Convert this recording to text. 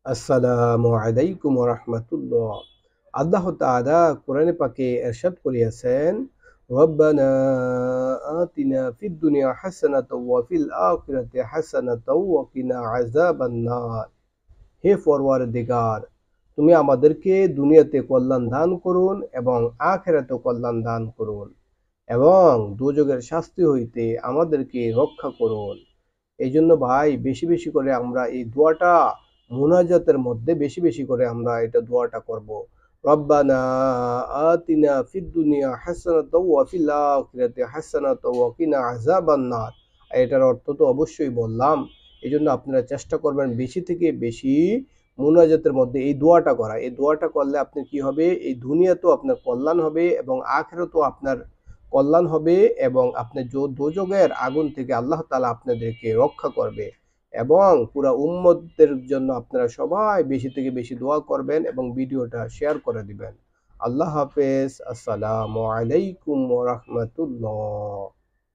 আসসালামু আলাইকুম ওয়া রাহমাতুল্লাহ। আল্লাহ তাআলা কোরআনে পাকে ইরশাদ করিয়াছেন, রব্বানা আতিনা ফিদ দুনিয়া হাসানাতাও ওয়া ফিল আখিরাতি হাসানাতাও ওয়া কিনা আযাবান নার। হে পরওয়ারদিগার, তুমি আমাদেরকে দুনিয়াতে কল্যাণ দান করুন এবং আখিরাতেও কল্যাণ দান করুন এবং দোজখের শাস্তি হইতে আমাদেরকে রক্ষা করুন। এই জন্য ভাই বেশি বেশি করে আমরা এই দোয়াটা মুনাজাতের মধ্যে বেশি বেশি করে আমরা এটা দোয়াটা করব। রব্বানা আতিনা ফিদ দুনিয়া হাসানাতাও ওয়া ফিল আখিরাতি হাসানাতাও ওয়া কিনা আযাবান নার। এটার অর্থ তো অবশ্যই বললাম। এই জন্য আপনারা চেষ্টা করবেন বেশি থেকে বেশি মুনাজাতের মধ্যে এই দোয়াটা করা। এই দোয়াটা করলে আপনি কি হবে, এই দুনিয়াতেও আপনার কল্যাণ হবে এবং আখিরাতেও আপনার কল্যাণ হবে এবং আপনি দোজখের আগুন থেকে আল্লাহ তাআলা আপনাদেরকে রক্ষা করবে। এবং পুরা উম্মতদের জন্য আপনারা সবাই বেশি থেকে বেশি দোয়া করবেন এবং ভিডিওটা শেয়ার করে দিবেন। আল্লাহ হাফেজ। আসসালামু আলাইকুম ওয়া রাহমাতুল্লাহ।